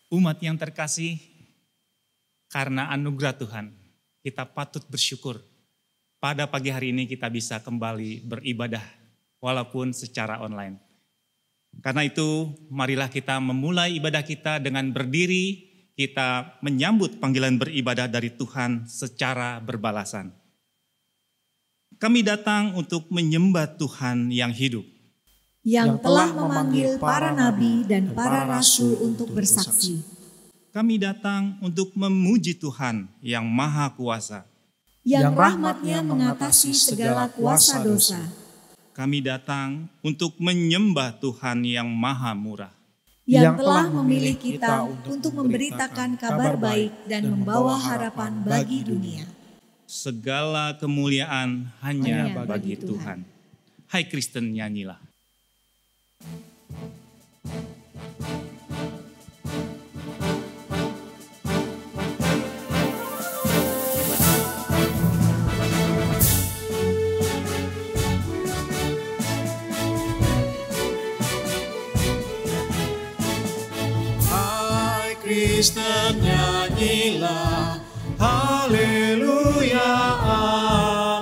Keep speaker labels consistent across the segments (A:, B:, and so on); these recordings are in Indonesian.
A: Umat yang terkasih, karena anugerah Tuhan, kita patut bersyukur. Pada pagi hari ini kita bisa kembali beribadah, walaupun secara online. Karena itu, marilah kita memulai ibadah kita dengan berdiri, kita menyambut panggilan beribadah dari Tuhan secara berbalasan. Kami datang untuk menyembah Tuhan yang hidup,
B: yang telah memanggil para nabi dan para rasul untuk bersaksi.
A: Kami datang untuk memuji Tuhan yang Maha Kuasa,
B: yang rahmat-Nya mengatasi segala kuasa dosa.
A: Kami datang untuk menyembah Tuhan yang Maha Murah,
B: yang telah memilih kita untuk memberitakan kabar baik dan membawa harapan bagi dunia.
A: Segala kemuliaan hanya bagi Tuhan. Hai Kristen, nyanyilah.
C: Hai Kristen, nyanyilah, haleluya,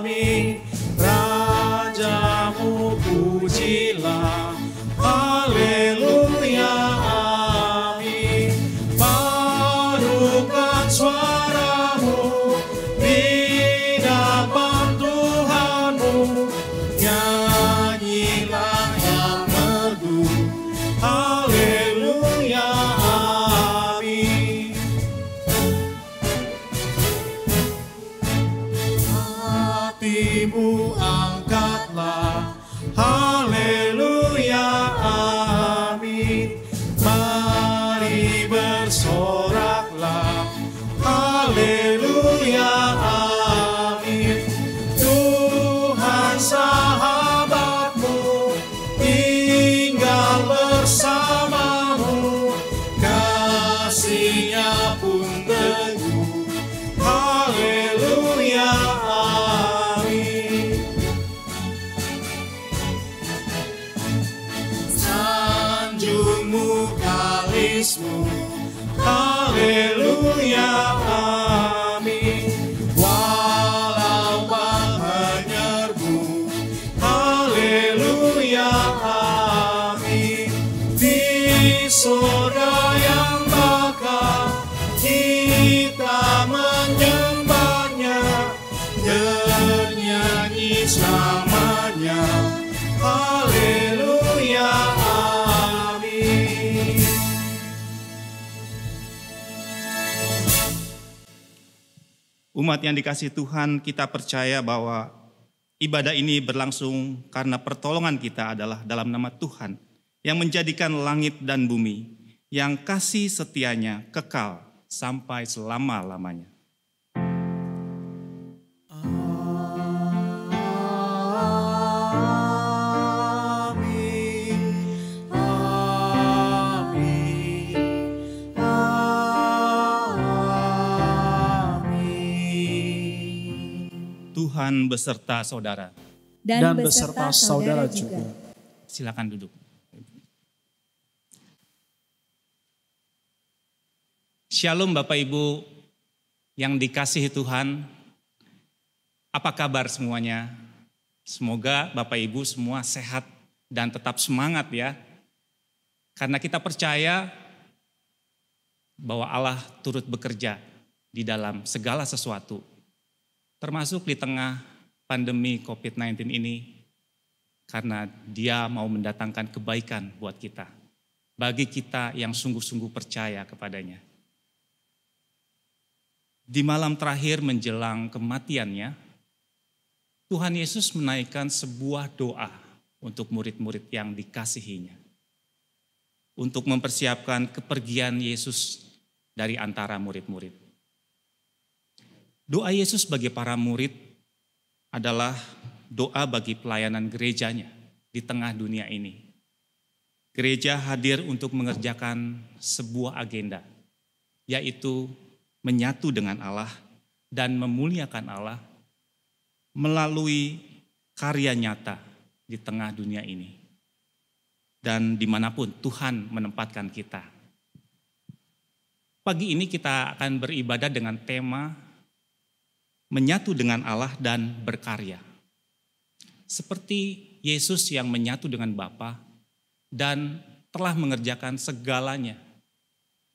C: amin. Rajamu pujilah, haleluya, amin. Padukan suaramu di depan Tuhanmu, nyanyilah yang merdu, haleluya, amin. Hatimu angkatlah, haleluya, amin. Mari bersoraklah, haleluya, amin. Tuhan sahabatmu tinggal bersamamu, kasih-Nya pun teguh, haleluya, amin. Sanjungmu kalismu, haleluya, amin. Walau menyerbu, haleluya, amin. Di surga yang bakal kita menyembahnya, bernyanyi selamanya, haleluya, amin.
A: Umat yang dikasihi Tuhan, kita percaya bahwa ibadah ini berlangsung karena pertolongan kita adalah dalam nama Tuhan yang menjadikan langit dan bumi, yang kasih setianya kekal sampai selama-lamanya.
C: Amin, amin, amin.
A: Tuhan beserta saudara.
B: Dan beserta saudara juga.
A: Silakan duduk. Shalom Bapak Ibu yang dikasihi Tuhan. Apa kabar semuanya? Semoga Bapak Ibu semua sehat dan tetap semangat ya. Karena kita percaya bahwa Allah turut bekerja di dalam segala sesuatu. Termasuk di tengah pandemi COVID-19 ini. Karena Dia mau mendatangkan kebaikan buat kita. Bagi kita yang sungguh-sungguh percaya kepadanya. Di malam terakhir menjelang kematiannya, Tuhan Yesus menaikkan sebuah doa untuk murid-murid yang dikasihinya. Untuk mempersiapkan kepergian Yesus dari antara murid-murid. Doa Yesus bagi para murid adalah doa bagi pelayanan gerejanya di tengah dunia ini. Gereja hadir untuk mengerjakan sebuah agenda, yaitu menyatu dengan Allah dan memuliakan Allah melalui karya nyata di tengah dunia ini. Dan dimanapun Tuhan menempatkan kita. Pagi ini kita akan beribadah dengan tema menyatu dengan Allah dan berkarya. Seperti Yesus yang menyatu dengan Bapa dan telah mengerjakan segalanya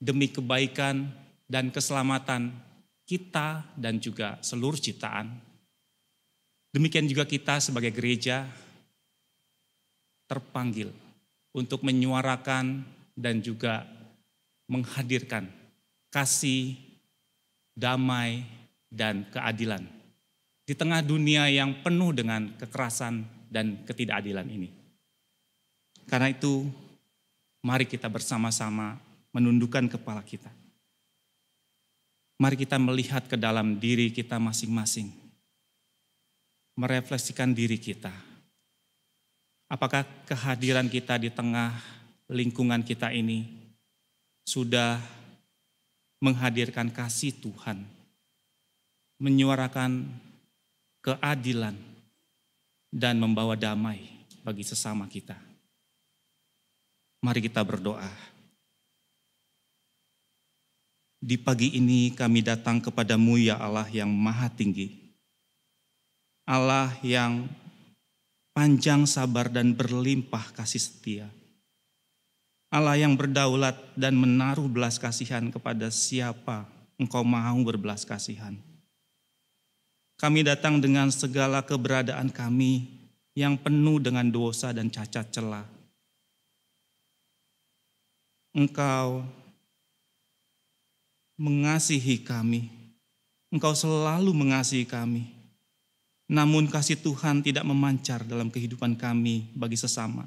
A: demi kebaikan dan keselamatan kita dan juga seluruh ciptaan. Demikian juga kita sebagai gereja terpanggil untuk menyuarakan dan juga menghadirkan kasih, damai, dan keadilan di tengah dunia yang penuh dengan kekerasan dan ketidakadilan ini. Karena itu, mari kita bersama-sama menundukkan kepala kita. Mari kita melihat ke dalam diri kita masing-masing. Merefleksikan diri kita. Apakah kehadiran kita di tengah lingkungan kita ini sudah menghadirkan kasih Tuhan, menyuarakan keadilan, dan membawa damai bagi sesama kita. Mari kita berdoa. Di pagi ini kami datang kepadamu ya Allah yang maha tinggi. Allah yang panjang sabar dan berlimpah kasih setia. Allah yang berdaulat dan menaruh belas kasihan kepada siapa Engkau mau berbelas kasihan. Kami datang dengan segala keberadaan kami yang penuh dengan dosa dan cacat celah. Engkau mengasihi kami. Engkau selalu mengasihi kami. Namun kasih Tuhan tidak memancar dalam kehidupan kami bagi sesama.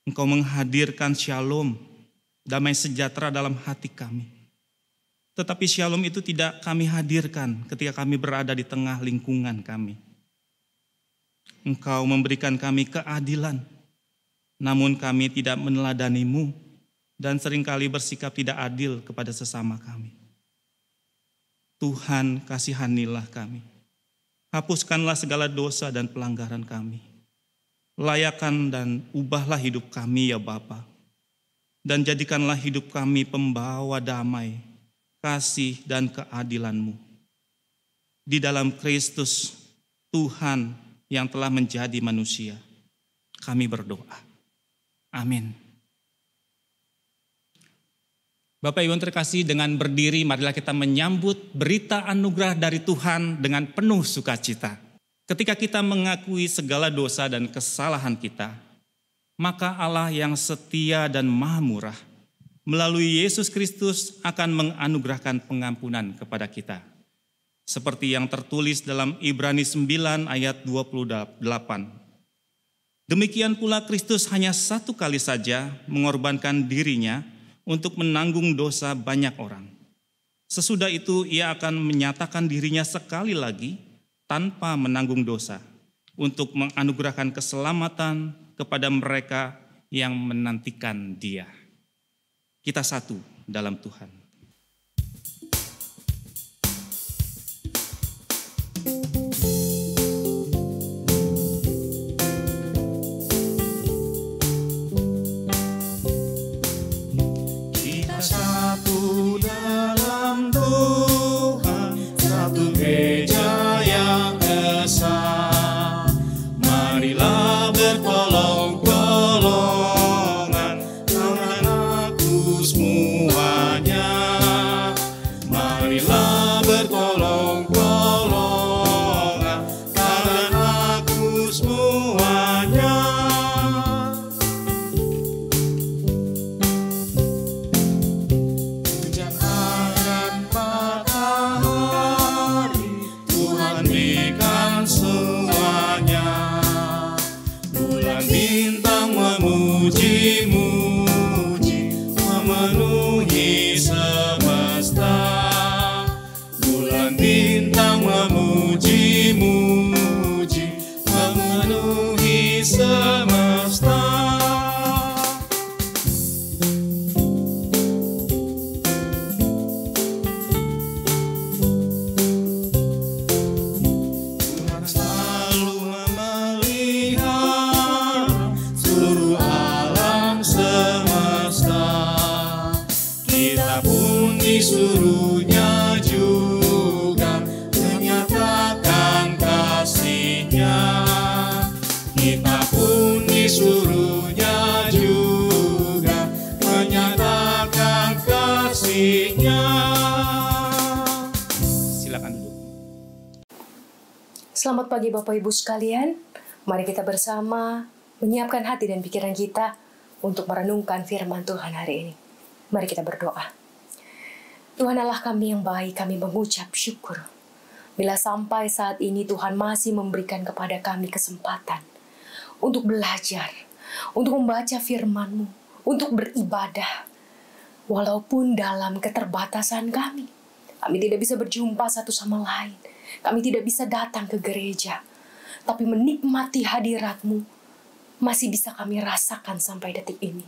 A: Engkau menghadirkan shalom, damai sejahtera dalam hati kami. Tetapi shalom itu tidak kami hadirkan ketika kami berada di tengah lingkungan kami. Engkau memberikan kami keadilan, namun kami tidak meneladanimu dan seringkali bersikap tidak adil kepada sesama kami. Tuhan, kasihanilah kami. Hapuskanlah segala dosa dan pelanggaran kami. Layakan dan ubahlah hidup kami ya Bapa. Dan jadikanlah hidup kami pembawa damai, kasih dan keadilan-Mu. Di dalam Kristus, Tuhan yang telah menjadi manusia, kami berdoa. Amin. Bapak Ibu terkasih, dengan berdiri marilah kita menyambut berita anugerah dari Tuhan dengan penuh sukacita. Ketika kita mengakui segala dosa dan kesalahan kita, maka Allah yang setia dan maha murah melalui Yesus Kristus akan menganugerahkan pengampunan kepada kita. Seperti yang tertulis dalam Ibrani 9 ayat 28. Demikian pula Kristus hanya satu kali saja mengorbankan dirinya untuk menanggung dosa banyak orang. Sesudah itu ia akan menyatakan dirinya sekali lagi tanpa menanggung dosa untuk menganugerahkan keselamatan kepada mereka yang menantikan Dia. Kita satu dalam Tuhan.
C: Kita satu dalam Tuhan, satu gereja yang esa. Marilah bertolong-tolongan anak-anakku semuanya. Marilah bertolong-tolongan anak-anakku semuanya. Hujan akan matahari, Tuhan berikan semuanya. Bulan bintang memuji-muji, memenuhi semesta. Bulan bintang memuji-muji, memenuhi semesta. Tuhan selalu memelihara seluruh alam semesta. Kita disuruhnya juga menyatakan kasih-Nya. Kita pun disuruhnya juga menyatakan kasih-Nya.
A: Silakan duduk.
D: Selamat pagi Bapak Ibu sekalian. Mari kita bersama menyiapkan hati dan pikiran kita untuk merenungkan firman Tuhan hari ini. Mari kita berdoa. Tuhan Allah kami yang baik, kami mengucap syukur. Bila sampai saat ini Tuhan masih memberikan kepada kami kesempatan untuk belajar, untuk membaca firman-Mu, untuk beribadah. Walaupun dalam keterbatasan kami tidak bisa berjumpa satu sama lain. Kami tidak bisa datang ke gereja, tapi menikmati hadirat-Mu masih bisa kami rasakan sampai detik ini.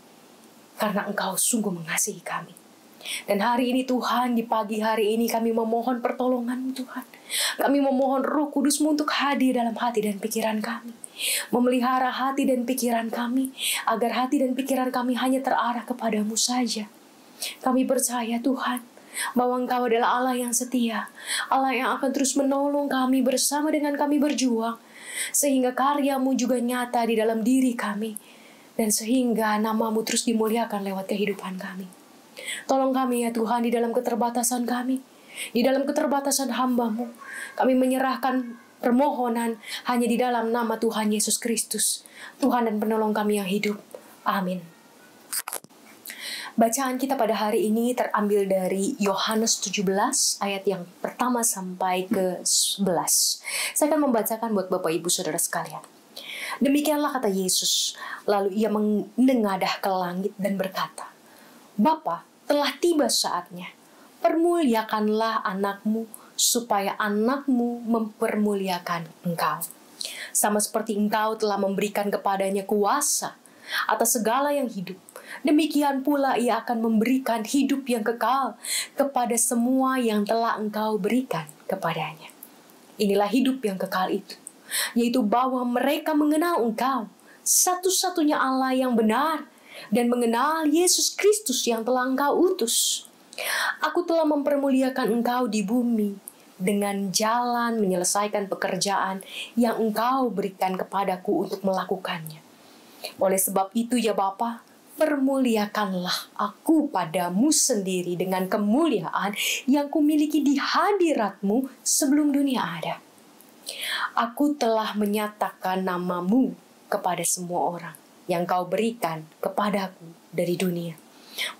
D: Karena Engkau sungguh mengasihi kami. Dan hari ini Tuhan, di pagi hari ini kami memohon pertolongan-Mu Tuhan. Kami memohon Roh Kudus-Mu untuk hadir dalam hati dan pikiran kami. Memelihara hati dan pikiran kami, agar hati dan pikiran kami hanya terarah kepada-Mu saja. Kami percaya Tuhan, bahwa Engkau adalah Allah yang setia, Allah yang akan terus menolong kami bersama dengan kami berjuang, sehingga karya-Mu juga nyata di dalam diri kami, dan sehingga nama-Mu terus dimuliakan lewat kehidupan kami. Tolong kami ya Tuhan, di dalam keterbatasan kami, di dalam keterbatasan hamba-Mu, kami menyerahkan permohonan hanya di dalam nama Tuhan Yesus Kristus, Tuhan dan penolong kami yang hidup. Amin. Bacaan kita pada hari ini terambil dari Yohanes 17 ayat yang pertama sampai ke 11. Saya akan membacakan buat Bapak Ibu Saudara sekalian. Demikianlah kata Yesus, lalu ia menengadah ke langit dan berkata, Bapa, telah tiba saatnya, permuliakanlah anakmu supaya anakmu mempermuliakan engkau. Sama seperti engkau telah memberikan kepadanya kuasa atas segala yang hidup, demikian pula ia akan memberikan hidup yang kekal kepada semua yang telah engkau berikan kepadanya. Inilah hidup yang kekal itu, yaitu bahwa mereka mengenal engkau, satu-satunya Allah yang benar, dan mengenal Yesus Kristus yang telah engkau utus. Aku telah mempermuliakan engkau di bumi dengan jalan menyelesaikan pekerjaan yang engkau berikan kepadaku untuk melakukannya. Oleh sebab itu ya Bapa, permuliakanlah aku padamu sendiri dengan kemuliaan yang kumiliki di hadirat-Mu sebelum dunia ada. Aku telah menyatakan nama-Mu kepada semua orang yang Kau berikan kepadaku dari dunia.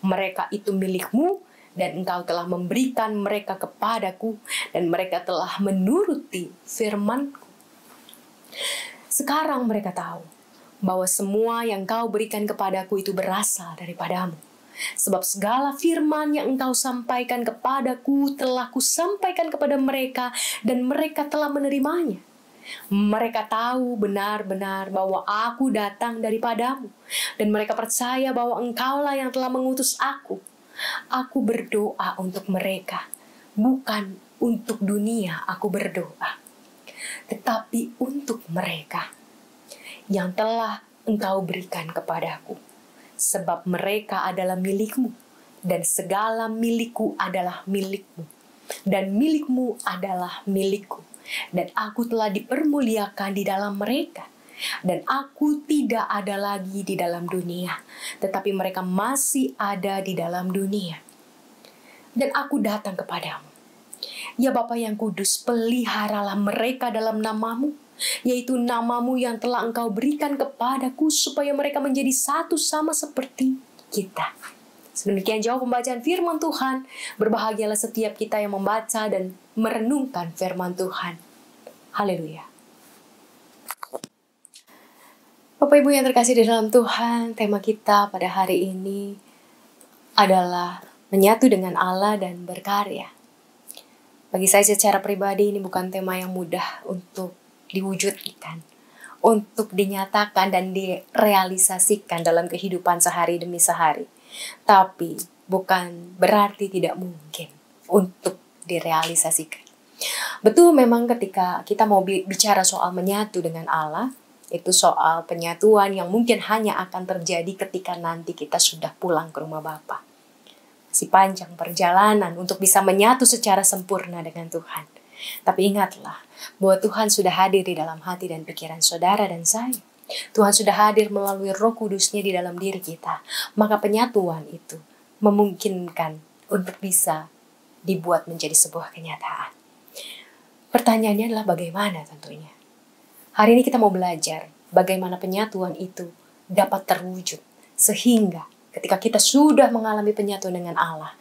D: Mereka itu milik-Mu dan Engkau telah memberikan mereka kepadaku dan mereka telah menuruti firman-Ku. Sekarang mereka tahu bahwa semua yang Kau berikan kepadaku itu berasal daripada-Mu. Sebab segala firman yang Engkau sampaikan kepadaku telah Kusampaikan kepada mereka dan mereka telah menerimanya. Mereka tahu benar-benar bahwa aku datang daripada-Mu dan mereka percaya bahwa Engkaulah yang telah mengutus aku. Aku berdoa untuk mereka, bukan untuk dunia aku berdoa, tetapi untuk mereka yang telah Engkau berikan kepadaku, sebab mereka adalah milik-Mu, dan segala milik-Ku adalah milik-Mu, dan milik-Mu adalah milik-Ku, dan aku telah dipermuliakan di dalam mereka, dan aku tidak ada lagi di dalam dunia, tetapi mereka masih ada di dalam dunia, dan aku datang kepadamu. Ya Bapa yang kudus, peliharalah mereka dalam nama-Mu, yaitu nama-Mu yang telah Engkau berikan kepadaku, supaya mereka menjadi satu sama seperti kita. Sedemikian jauh pembacaan firman Tuhan. Berbahagialah setiap kita yang membaca dan merenungkan firman Tuhan. Haleluya. Bapak Ibu yang terkasih di dalam Tuhan, tema kita pada hari ini adalah menyatu dengan Allah dan berkarya. Bagi saya secara pribadi ini bukan tema yang mudah untuk diwujudkan, untuk dinyatakan dan direalisasikan dalam kehidupan sehari demi sehari. Tapi bukan berarti tidak mungkin untuk direalisasikan. Betul, memang ketika kita mau bicara soal menyatu dengan Allah, itu soal penyatuan yang mungkin hanya akan terjadi ketika nanti kita sudah pulang ke rumah Bapa. si panjang perjalanan untuk bisa menyatu secara sempurna dengan Tuhan. Tapi ingatlah bahwa Tuhan sudah hadir di dalam hati dan pikiran saudara dan saya. Tuhan sudah hadir melalui Roh Kudus-Nya di dalam diri kita. Maka penyatuan itu memungkinkan untuk bisa dibuat menjadi sebuah kenyataan. Pertanyaannya adalah bagaimana tentunya. Hari ini kita mau belajar bagaimana penyatuan itu dapat terwujud. Sehingga ketika kita sudah mengalami penyatuan dengan Allah,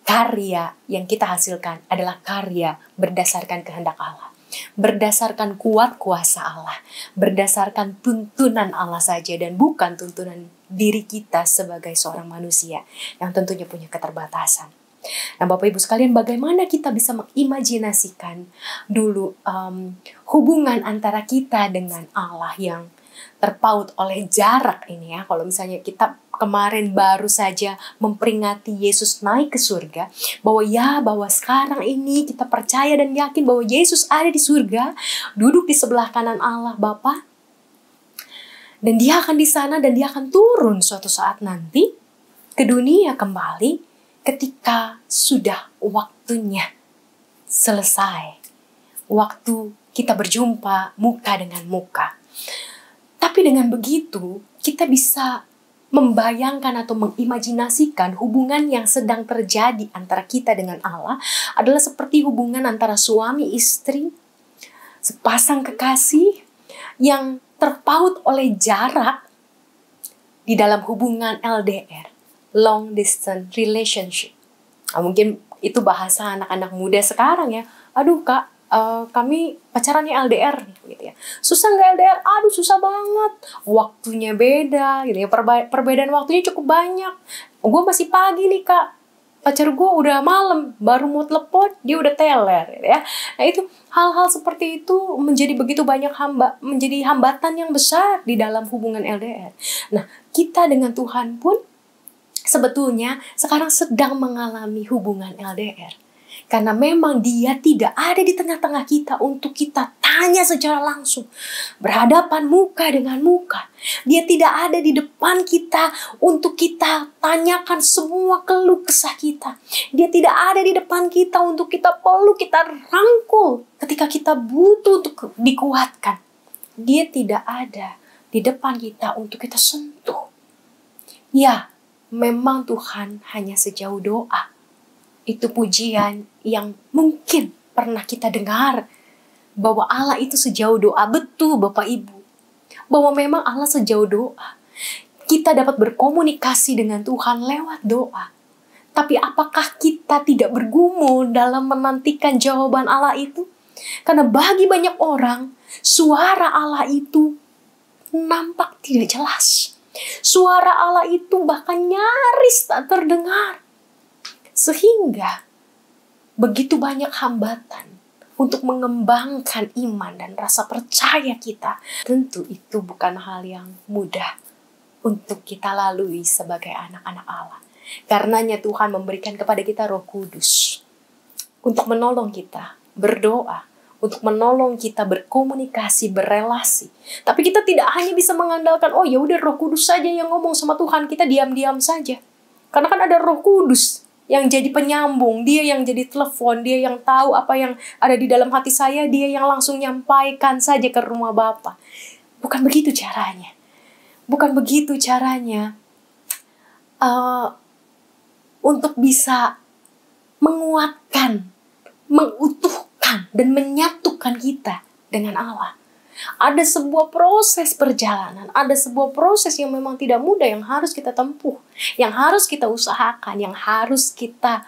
D: karya yang kita hasilkan adalah karya berdasarkan kehendak Allah. Berdasarkan kuat kuasa Allah. Berdasarkan tuntunan Allah saja dan bukan tuntunan diri kita sebagai seorang manusia yang tentunya punya keterbatasan. Nah Bapak Ibu sekalian, bagaimana kita bisa mengimajinasikan dulu hubungan antara kita dengan Allah yang terpaut oleh jarak ini ya. Kalau misalnya kita kemarin baru saja memperingati Yesus naik ke surga, bahwa sekarang ini kita percaya dan yakin bahwa Yesus ada di surga, duduk di sebelah kanan Allah Bapa, dan dia akan di sana dan dia akan turun suatu saat nanti ke dunia kembali ketika sudah waktunya selesai. Waktu kita berjumpa muka dengan muka. Tapi dengan begitu, kita bisa membayangkan atau mengimajinasikan hubungan yang sedang terjadi antara kita dengan Allah adalah seperti hubungan antara suami istri, sepasang kekasih yang terpaut oleh jarak di dalam hubungan LDR. Long distance relationship. Mungkin itu bahasa anak-anak muda sekarang ya. Aduh kak, kami pacarannya LDR gitu ya. Susah nggak LDR? Aduh susah banget. Waktunya beda gitu ya. Perbedaan waktunya cukup banyak. Gue masih pagi nih kak. Pacar gue udah malam, baru mau telepon, dia udah teler gitu ya. Nah itu hal-hal seperti itu menjadi begitu banyak menjadi hambatan yang besar di dalam hubungan LDR. Nah kita dengan Tuhan pun sebetulnya sekarang sedang mengalami hubungan LDR. Karena memang dia tidak ada di tengah-tengah kita untuk kita tanya secara langsung. Berhadapan muka dengan muka. Dia tidak ada di depan kita untuk kita tanyakan semua keluh kesah kita. Dia tidak ada di depan kita untuk kita peluk, kita rangkul ketika kita butuh untuk dikuatkan. Dia tidak ada di depan kita untuk kita sentuh. Ya, memang Tuhan hanya sejauh doa. Itu pujian yang mungkin pernah kita dengar. Bahwa Allah itu sejauh doa. Betul Bapak Ibu. Bahwa memang Allah sejauh doa. Kita dapat berkomunikasi dengan Tuhan lewat doa. Tapi apakah kita tidak bergumul dalam menantikan jawaban Allah itu? Karena bagi banyak orang, suara Allah itu nampak tidak jelas. Suara Allah itu bahkan nyaris tak terdengar. Sehingga begitu banyak hambatan untuk mengembangkan iman dan rasa percaya kita. Tentu itu bukan hal yang mudah untuk kita lalui sebagai anak-anak Allah. Karenanya Tuhan memberikan kepada kita Roh Kudus untuk menolong kita berdoa, untuk menolong kita berkomunikasi, berelasi. Tapi kita tidak hanya bisa mengandalkan, oh ya udah Roh Kudus saja yang ngomong sama Tuhan, kita diam-diam saja. Karena kan ada Roh Kudus yang jadi penyambung, dia yang jadi telepon, dia yang tahu apa yang ada di dalam hati saya, dia yang langsung nyampaikan saja ke rumah Bapa. Bukan begitu caranya. Bukan begitu caranya untuk bisa menguatkan, mengutuhkan, dan menyatukan kita dengan Allah. Ada sebuah proses perjalanan, ada sebuah proses yang memang tidak mudah yang harus kita tempuh, yang harus kita usahakan, yang harus kita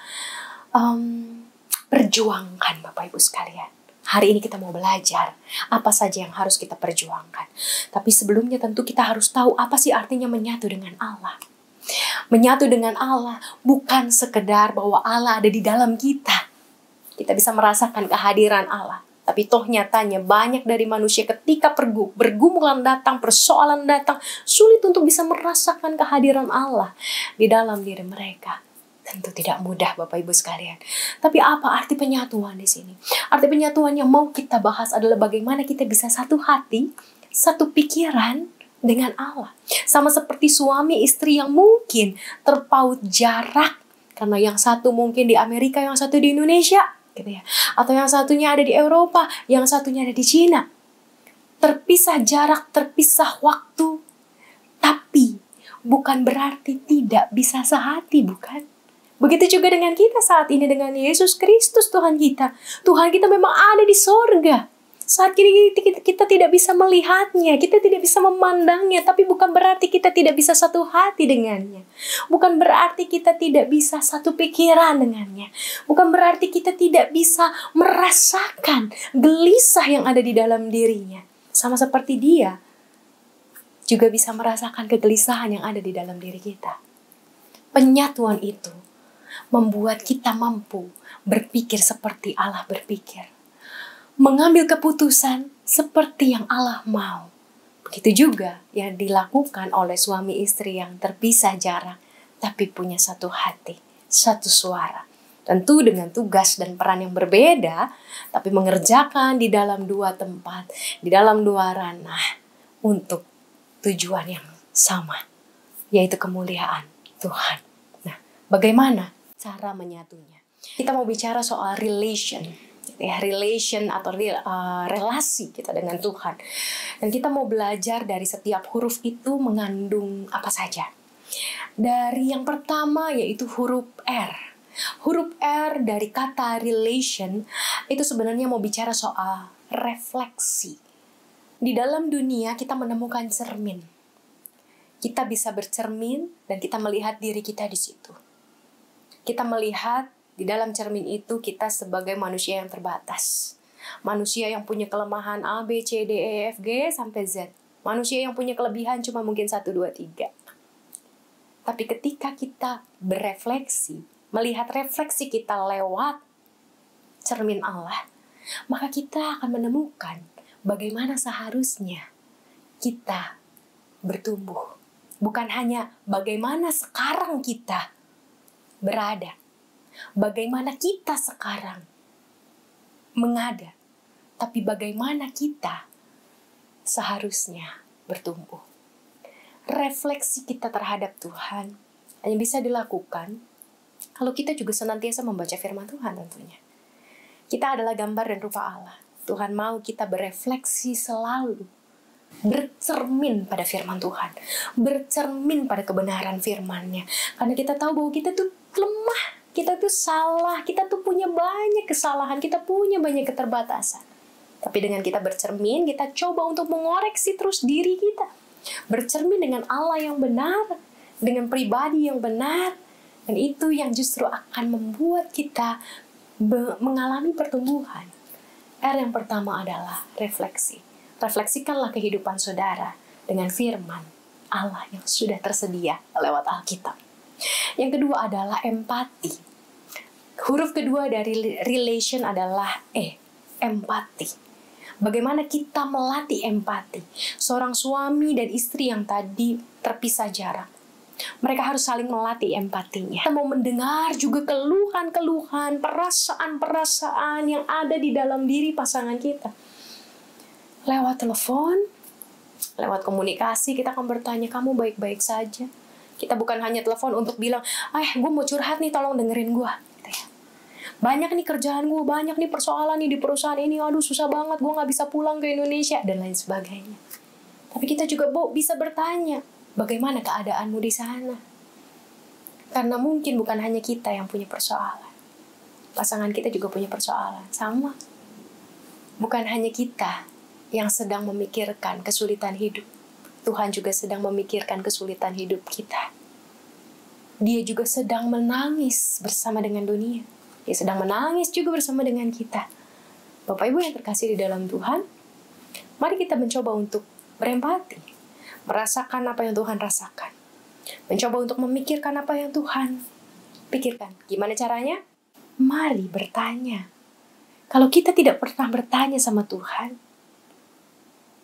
D: perjuangkan Bapak Ibu sekalian. Hari ini kita mau belajar apa saja yang harus kita perjuangkan. Tapi sebelumnya tentu kita harus tahu apa sih artinya menyatu dengan Allah. Menyatu dengan Allah bukan sekedar bahwa Allah ada di dalam kita. Kita bisa merasakan kehadiran Allah. Tapi toh nyatanya banyak dari manusia ketika bergumulan datang, persoalan datang, sulit untuk bisa merasakan kehadiran Allah di dalam diri mereka. Tentu tidak mudah Bapak Ibu sekalian. Tapi apa arti penyatuan di sini? Arti penyatuan yang mau kita bahas adalah bagaimana kita bisa satu hati, satu pikiran dengan Allah. Sama seperti suami istri yang mungkin terpaut jarak Karena yang satu mungkin di Amerika, yang satu di Indonesia, gitu ya. Atau yang satunya ada di Eropa, yang satunya ada di Cina. Terpisah jarak, terpisah waktu. Tapi bukan berarti tidak bisa sehati, bukan? Begitu juga dengan kita saat ini dengan Yesus Kristus Tuhan kita. Tuhan kita memang ada di sorga. Saat ini kita tidak bisa melihatnya, kita tidak bisa memandangnya, tapi bukan berarti kita tidak bisa satu hati dengannya. Bukan berarti kita tidak bisa satu pikiran dengannya. Bukan berarti kita tidak bisa merasakan gelisah yang ada di dalam dirinya. Sama seperti dia juga bisa merasakan kegelisahan yang ada di dalam diri kita. Penyatuan itu membuat kita mampu berpikir seperti Allah berpikir. Mengambil keputusan seperti yang Allah mau. Begitu juga yang dilakukan oleh suami istri yang terpisah jarak, tapi punya satu hati, satu suara. Tentu dengan tugas dan peran yang berbeda, tapi mengerjakan di dalam dua tempat, di dalam dua ranah, untuk tujuan yang sama, yaitu kemuliaan Tuhan. Nah, bagaimana cara menyatunya? Kita mau bicara soal relation atau relasi kita dengan Tuhan. Dan kita mau belajar dari setiap huruf itu mengandung apa saja. Dari yang pertama yaitu huruf R. Huruf R dari kata relation itu sebenarnya mau bicara soal refleksi. Di dalam dunia kita menemukan cermin. Kita bisa bercermin dan kita melihat diri kita di situ. Kita melihat di dalam cermin itu kita sebagai manusia yang terbatas. Manusia yang punya kelemahan A, B, C, D, E, F, G, sampai Z. Manusia yang punya kelebihan cuma mungkin 1, 2, 3. Tapi ketika kita berefleksi, melihat refleksi kita lewat cermin Allah, maka kita akan menemukan bagaimana seharusnya kita bertumbuh. Bukan hanya bagaimana sekarang kita berada, bagaimana kita sekarang mengada, tapi bagaimana kita seharusnya bertumbuh. Refleksi kita terhadap Tuhan hanya bisa dilakukan kalau kita juga senantiasa membaca firman Tuhan tentunya. Kita adalah gambar dan rupa Allah. Tuhan mau kita berefleksi selalu, bercermin pada firman Tuhan, bercermin pada kebenaran firman-Nya. Karena kita tahu bahwa kita tuh lemah, kita tuh salah, kita tuh punya banyak kesalahan, kita punya banyak keterbatasan. Tapi dengan kita bercermin, kita coba untuk mengoreksi terus diri kita. Bercermin dengan Allah yang benar, dengan pribadi yang benar. Dan itu yang justru akan membuat kita mengalami pertumbuhan. R yang pertama adalah refleksi. Refleksikanlah kehidupan saudara dengan firman Allah yang sudah tersedia lewat Alkitab. Yang kedua adalah empati. Huruf kedua dari relation adalah E, empati. Bagaimana kita melatih empati? Seorang suami dan istri yang tadi terpisah jarak, mereka harus saling melatih empatinya. Kita mau mendengar juga keluhan-keluhan, perasaan-perasaan yang ada di dalam diri pasangan kita. Lewat telepon, lewat komunikasi, kita akan bertanya, kamu baik-baik saja? Kita bukan hanya telepon untuk bilang, gue mau curhat nih, tolong dengerin gue. Gitu ya. Banyak nih kerjaan gue, banyak nih persoalan nih di perusahaan ini, aduh susah banget, gue gak bisa pulang ke Indonesia, dan lain sebagainya. Tapi kita juga bisa bertanya, bagaimana keadaanmu di sana? Karena mungkin bukan hanya kita yang punya persoalan. Pasangan kita juga punya persoalan, sama. Bukan hanya kita yang sedang memikirkan kesulitan hidup. Tuhan juga sedang memikirkan kesulitan hidup kita. Dia juga sedang menangis bersama dengan dunia. Dia sedang menangis juga bersama dengan kita. Bapak Ibu yang terkasih di dalam Tuhan, mari kita mencoba untuk berempati. Merasakan apa yang Tuhan rasakan. Mencoba untuk memikirkan apa yang Tuhan pikirkan. Gimana caranya? Mari bertanya. Kalau kita tidak pernah bertanya sama Tuhan,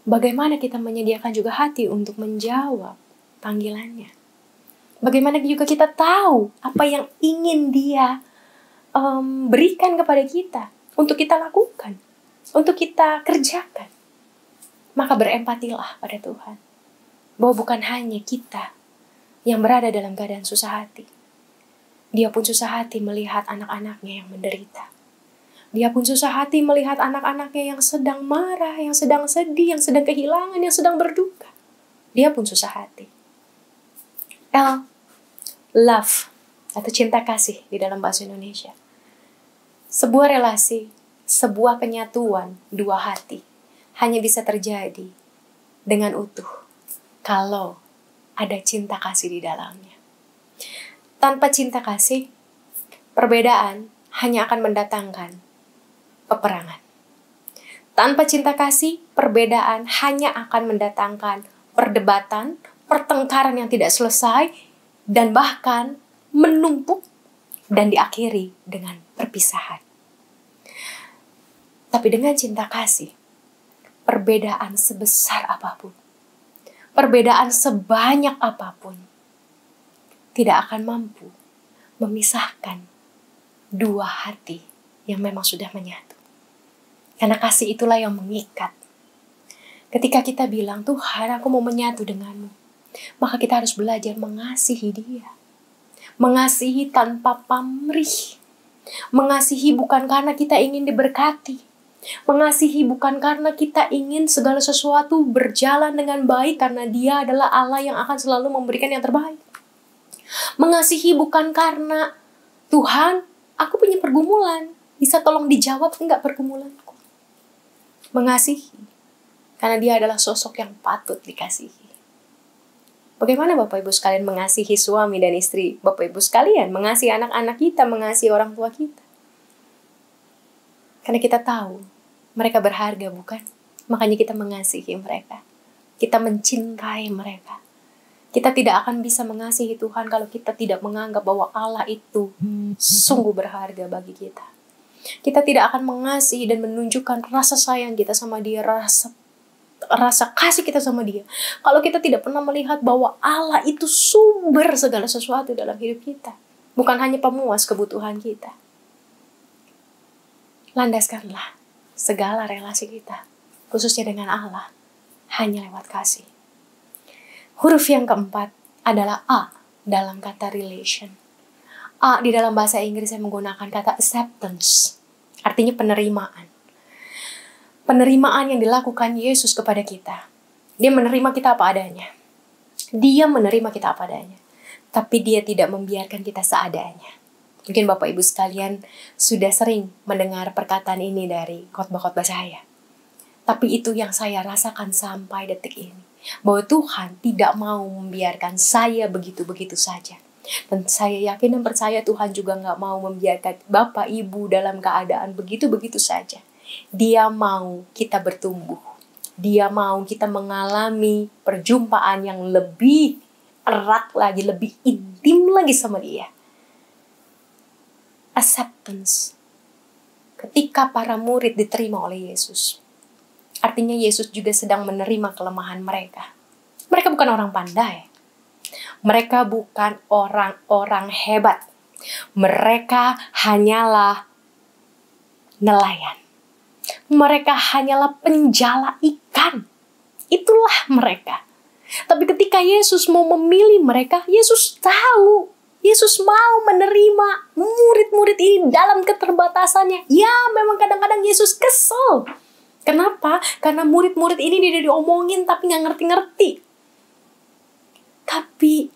D: bagaimana kita menyediakan juga hati untuk menjawab panggilannya? Bagaimana juga kita tahu apa yang ingin Dia berikan kepada kita untuk kita lakukan, untuk kita kerjakan? Maka berempatilah pada Tuhan, bahwa bukan hanya kita yang berada dalam keadaan susah hati. Dia pun susah hati melihat anak-anaknya yang menderita. Dia pun susah hati melihat anak-anaknya yang sedang marah, yang sedang sedih, yang sedang kehilangan, yang sedang berduka. Dia pun susah hati. Love atau cinta kasih di dalam bahasa Indonesia. Sebuah relasi, sebuah penyatuan dua hati hanya bisa terjadi dengan utuh kalau ada cinta kasih di dalamnya. Tanpa cinta kasih, perbedaan hanya akan mendatangkan peperangan. Tanpa cinta kasih, perbedaan hanya akan mendatangkan perdebatan, pertengkaran yang tidak selesai, dan bahkan menumpuk dan diakhiri dengan perpisahan. Tapi dengan cinta kasih, perbedaan sebesar apapun, perbedaan sebanyak apapun, tidak akan mampu memisahkan dua hati yang memang sudah menyatu. Karena kasih itulah yang mengikat. Ketika kita bilang, Tuhan, aku mau menyatu denganmu, maka kita harus belajar mengasihi dia. Mengasihi tanpa pamrih. Mengasihi bukan karena kita ingin diberkati. Mengasihi bukan karena kita ingin segala sesuatu berjalan dengan baik, karena dia adalah Allah yang akan selalu memberikan yang terbaik. Mengasihi bukan karena, Tuhan, aku punya pergumulan, bisa tolong dijawab enggak pergumulanku. Mengasihi karena dia adalah sosok yang patut dikasihi. Bagaimana Bapak Ibu sekalian mengasihi suami dan istri Bapak Ibu sekalian, mengasihi anak-anak kita, mengasihi orang tua kita? Karena kita tahu mereka berharga, bukan? Makanya kita mengasihi mereka. Kita mencintai mereka. Kita tidak akan bisa mengasihi Tuhan kalau kita tidak menganggap bahwa Allah itu sungguh berharga bagi kita. Kita tidak akan mengasihi dan menunjukkan rasa sayang kita sama dia, rasa kasih kita sama dia, kalau kita tidak pernah melihat bahwa Allah itu sumber segala sesuatu dalam hidup kita, bukan hanya pemuas kebutuhan kita. Landaskanlah segala relasi kita, khususnya dengan Allah, hanya lewat kasih. Huruf yang keempat adalah A dalam kata relation. A di dalam bahasa Inggris saya menggunakan kata acceptance, artinya penerimaan. Penerimaan yang dilakukan Yesus kepada kita. Dia menerima kita apa adanya. Dia menerima kita apa adanya. Tapi dia tidak membiarkan kita seadanya. Mungkin Bapak Ibu sekalian sudah sering mendengar perkataan ini dari khotbah-khotbah saya. Tapi itu yang saya rasakan sampai detik ini. Bahwa Tuhan tidak mau membiarkan saya begitu-begitu saja. Dan saya yakin dan percaya Tuhan juga gak mau membiarkan Bapak Ibu dalam keadaan begitu-begitu saja. Dia mau kita bertumbuh. Dia mau kita mengalami perjumpaan yang lebih erat lagi, lebih intim lagi sama dia. Acceptance. Ketika para murid diterima oleh Yesus, artinya Yesus juga sedang menerima kelemahan mereka. Mereka bukan orang pandai. Mereka bukan orang-orang hebat. Mereka hanyalah nelayan. Mereka hanyalah penjala ikan. Itulah mereka. Tapi ketika Yesus mau memilih mereka, Yesus tahu. Yesus mau menerima murid-murid ini dalam keterbatasannya. Ya, memang kadang-kadang Yesus kesel. Kenapa? Karena murid-murid ini dia diomongin tapi gak ngerti-ngerti. Tapi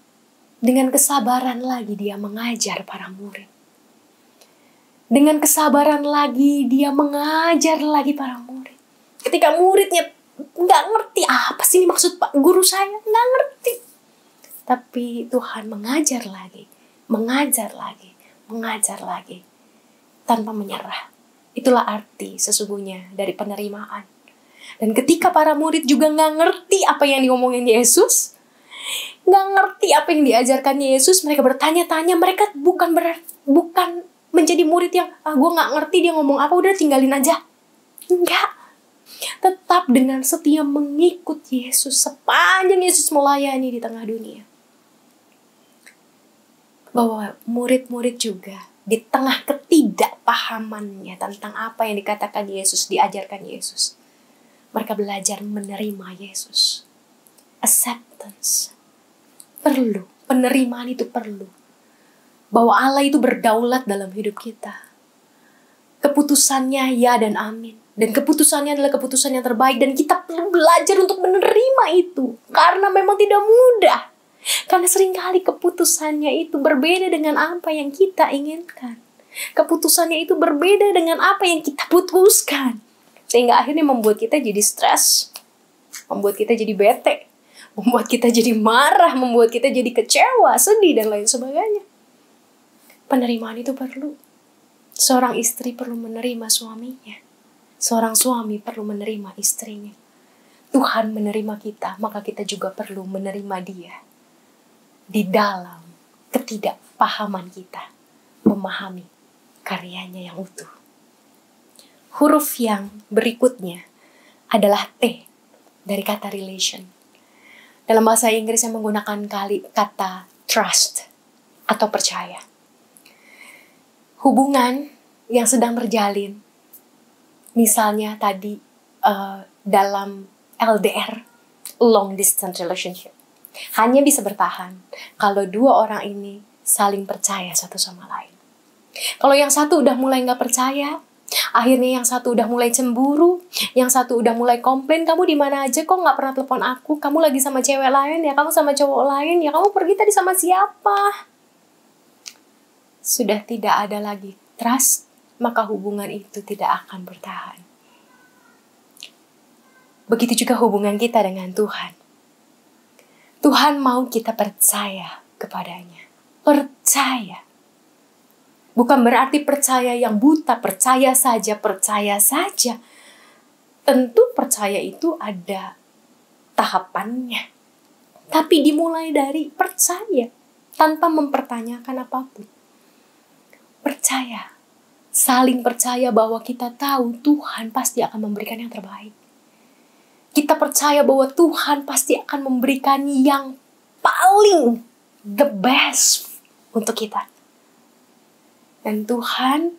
D: dengan kesabaran lagi dia mengajar para murid. Dengan kesabaran lagi dia mengajar lagi para murid. Ketika muridnya gak ngerti, apa sih ini maksud Pak Guru saya? Gak ngerti. Tapi Tuhan mengajar lagi, mengajar lagi, mengajar lagi. Tanpa menyerah. Itulah arti sesungguhnya dari penerimaan. Dan ketika para murid juga gak ngerti apa yang diomongin Yesus, gak ngerti apa yang diajarkan Yesus, mereka bertanya-tanya, mereka bukan menjadi murid yang, gue gak ngerti dia ngomong apa, udah tinggalin aja. Enggak. Tetap dengan setia mengikut Yesus sepanjang Yesus melayani di tengah dunia. Bahwa murid-murid juga di tengah ketidakpahamannya tentang apa yang dikatakan Yesus, diajarkan Yesus, mereka belajar menerima Yesus. Acceptance. Perlu. Penerimaan itu perlu. bahwa Allah itu berdaulat dalam hidup kita. Keputusannya ya dan amin. Dan keputusannya adalah keputusan yang terbaik. Dan kita perlu belajar untuk menerima itu. Karena memang tidak mudah. Karena seringkali keputusannya itu berbeda dengan apa yang kita inginkan. Keputusannya itu berbeda dengan apa yang kita putuskan. Sehingga akhirnya membuat kita jadi stres. Membuat kita jadi bete. Membuat kita jadi marah. Membuat kita jadi kecewa, sedih, dan lain sebagainya. Penerimaan itu perlu. Seorang istri perlu menerima suaminya. Seorang suami perlu menerima istrinya. Tuhan menerima kita, maka kita juga perlu menerima Dia. Di dalam ketidakpahaman kita, memahami karyanya yang utuh. Huruf yang berikutnya adalah T dari kata relation. Dalam bahasa Inggris yang menggunakan kata trust atau percaya. Hubungan yang sedang terjalin, misalnya tadi dalam LDR, long distance relationship, hanya bisa bertahan kalau dua orang ini saling percaya satu sama lain. Kalau yang satu udah mulai gak percaya, akhirnya yang satu udah mulai cemburu, yang satu udah mulai komplain, kamu di mana aja kok gak pernah telepon aku, kamu lagi sama cewek lain ya, kamu sama cowok lain ya, kamu pergi tadi sama siapa? Sudah tidak ada lagi trust, maka hubungan itu tidak akan bertahan. Begitu juga hubungan kita dengan Tuhan. Tuhan mau kita percaya kepadanya. Percaya. Bukan berarti percaya yang buta, percaya saja, percaya saja. Tentu percaya itu ada tahapannya. Tapi dimulai dari percaya, tanpa mempertanyakan apapun. Percaya. Saling percaya bahwa kita tahu Tuhan pasti akan memberikan yang terbaik. Kita percaya bahwa Tuhan pasti akan memberikan yang paling the best untuk kita. Dan Tuhan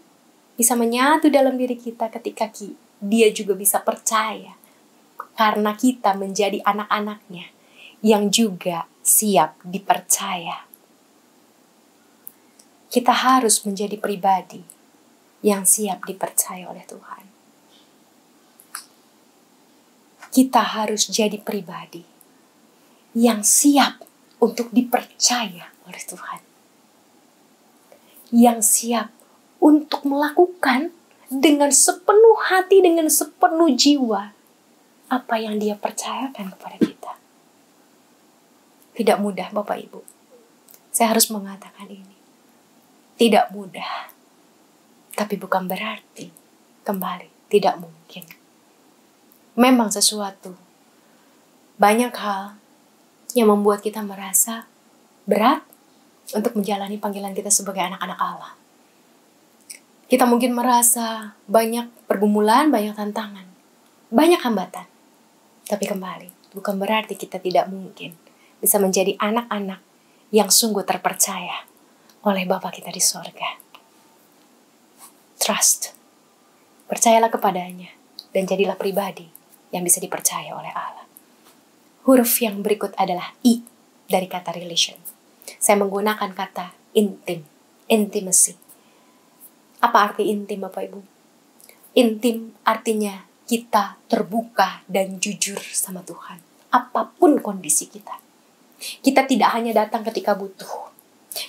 D: bisa menyatu dalam diri kita ketika Dia juga bisa percaya. Karena kita menjadi anak-anaknya yang juga siap dipercaya. Kita harus menjadi pribadi yang siap dipercaya oleh Tuhan. Kita harus jadi pribadi yang siap untuk dipercaya oleh Tuhan. Yang siap untuk melakukan dengan sepenuh hati, dengan sepenuh jiwa apa yang Dia percayakan kepada kita. Tidak mudah, Bapak Ibu. Saya harus mengatakan ini. Tidak mudah. Tapi bukan berarti kembali tidak mungkin. Memang sesuatu, banyak hal yang membuat kita merasa berat untuk menjalani panggilan kita sebagai anak-anak Allah. Kita mungkin merasa banyak pergumulan, banyak tantangan, banyak hambatan. Tapi kembali, bukan berarti kita tidak mungkin bisa menjadi anak-anak yang sungguh terpercaya oleh Bapa kita di sorga. Trust. Percayalah kepadanya dan jadilah pribadi yang bisa dipercaya oleh Allah. Huruf yang berikut adalah I dari kata relation. Saya menggunakan kata intim, intimacy. Apa arti intim, Bapak Ibu? Intim artinya kita terbuka dan jujur sama Tuhan. Apapun kondisi kita. Kita tidak hanya datang ketika butuh.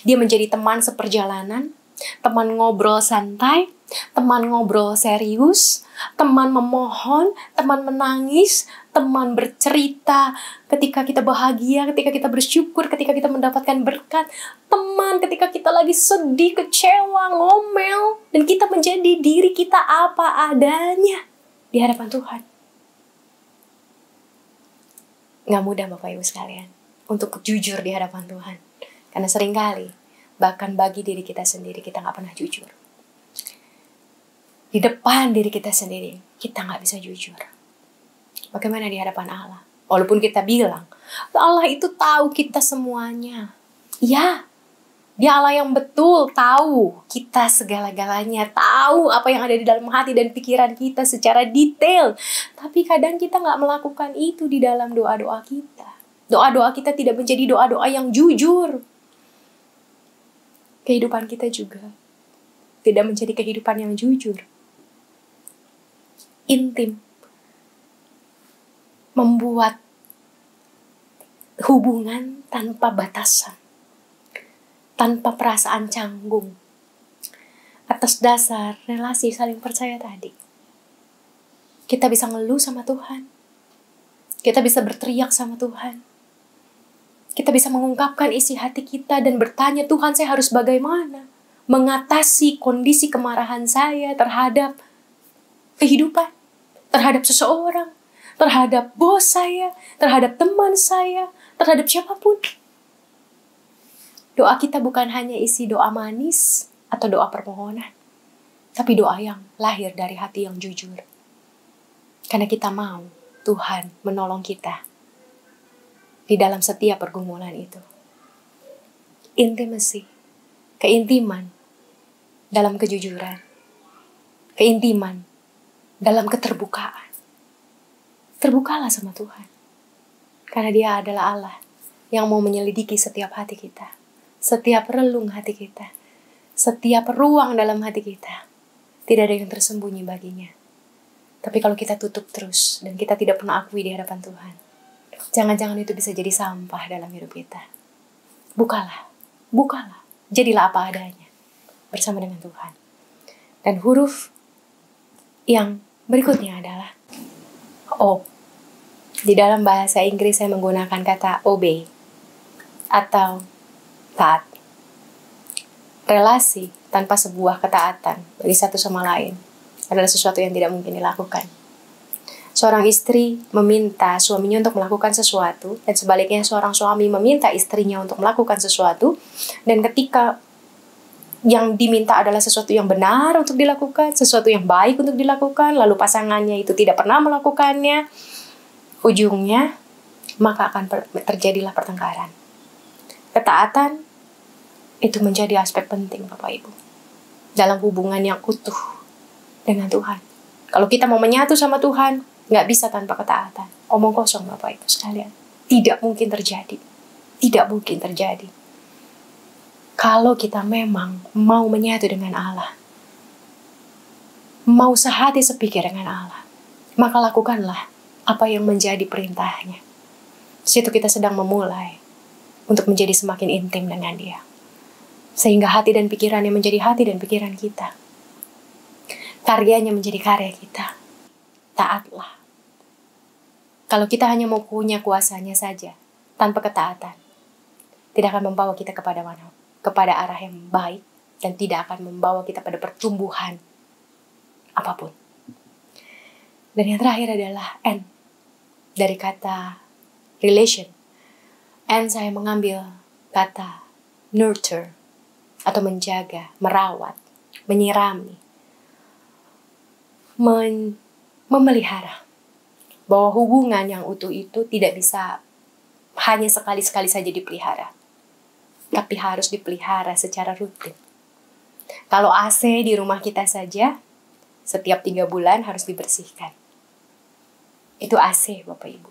D: Dia menjadi teman seperjalanan, teman ngobrol santai, teman ngobrol serius, teman memohon, teman menangis, teman bercerita ketika kita bahagia, ketika kita bersyukur, ketika kita mendapatkan berkat, teman ketika kita lagi sedih, kecewa, ngomel, dan kita menjadi diri kita apa adanya di hadapan Tuhan. Gak mudah Bapak Ibu sekalian untuk jujur di hadapan Tuhan. Karena seringkali, bahkan bagi diri kita sendiri, kita gak pernah jujur. Di depan diri kita sendiri, kita gak bisa jujur. Bagaimana di hadapan Allah? Walaupun kita bilang, Allah itu tahu kita semuanya. Ya, Dia Allah yang betul, tahu kita segala-galanya, tahu apa yang ada di dalam hati dan pikiran kita secara detail. Tapi kadang kita gak melakukan itu di dalam doa-doa kita. Doa-doa kita tidak menjadi doa-doa yang jujur. kehidupan kita juga tidak menjadi kehidupan yang jujur, intim, membuat hubungan tanpa batasan, tanpa perasaan canggung, atas dasar relasi saling percaya tadi. Kita bisa ngeluh sama Tuhan, kita bisa berteriak sama Tuhan, kita bisa mengungkapkan isi hati kita dan bertanya, Tuhan, saya harus bagaimana mengatasi kondisi kemarahan saya terhadap kehidupan, terhadap seseorang, terhadap bos saya, terhadap teman saya, terhadap siapapun. Doa kita bukan hanya isi doa manis atau doa permohonan, tapi doa yang lahir dari hati yang jujur. Karena kita mau Tuhan menolong kita di dalam setiap pergumulan itu. Intimacy, keintiman dalam kejujuran, keintiman dalam keterbukaan. Terbukalah sama Tuhan, karena Dia adalah Allah yang mau menyelidiki setiap hati kita, setiap relung hati kita, setiap ruang dalam hati kita. Tidak ada yang tersembunyi baginya. Tapi kalau kita tutup terus dan kita tidak pernah akui di hadapan Tuhan, jangan-jangan itu bisa jadi sampah dalam hidup kita. Bukalah, jadilah apa adanya bersama dengan Tuhan. Dan huruf yang berikutnya adalah O. Di dalam bahasa Inggris saya menggunakan kata obey atau taat. Relasi tanpa sebuah ketaatan bagi satu sama lain adalah sesuatu yang tidak mungkin dilakukan. Seorang istri meminta suaminya untuk melakukan sesuatu, dan sebaliknya seorang suami meminta istrinya untuk melakukan sesuatu, dan ketika yang diminta adalah sesuatu yang benar untuk dilakukan, sesuatu yang baik untuk dilakukan, lalu pasangannya itu tidak pernah melakukannya, ujungnya maka akan terjadilah pertengkaran. Ketaatan itu menjadi aspek penting, Bapak Ibu, dalam hubungan yang utuh dengan Tuhan. Kalau kita mau menyatu sama Tuhan, nggak bisa tanpa ketaatan. Omong kosong, Bapak Ibu sekalian. Tidak mungkin terjadi. Tidak mungkin terjadi. Kalau kita memang mau menyatu dengan Allah, mau sehati sepikir dengan Allah, maka lakukanlah apa yang menjadi perintahnya. Di situ kita sedang memulai untuk menjadi semakin intim dengan Dia. Sehingga hati dan pikirannya menjadi hati dan pikiran kita. Karyanya menjadi karya kita. Taatlah. Kalau kita hanya mau punya kuasanya saja, tanpa ketaatan, tidak akan membawa kita kepada arah yang baik, dan tidak akan membawa kita pada pertumbuhan apapun. Dan yang terakhir adalah N, dari kata relation. N saya mengambil kata nurture, atau menjaga, merawat, menyirami, memelihara. Bahwa hubungan yang utuh itu tidak bisa hanya sekali-sekali saja dipelihara, tapi harus dipelihara secara rutin. Kalau AC di rumah kita saja, setiap 3 bulan harus dibersihkan. Itu AC, Bapak Ibu.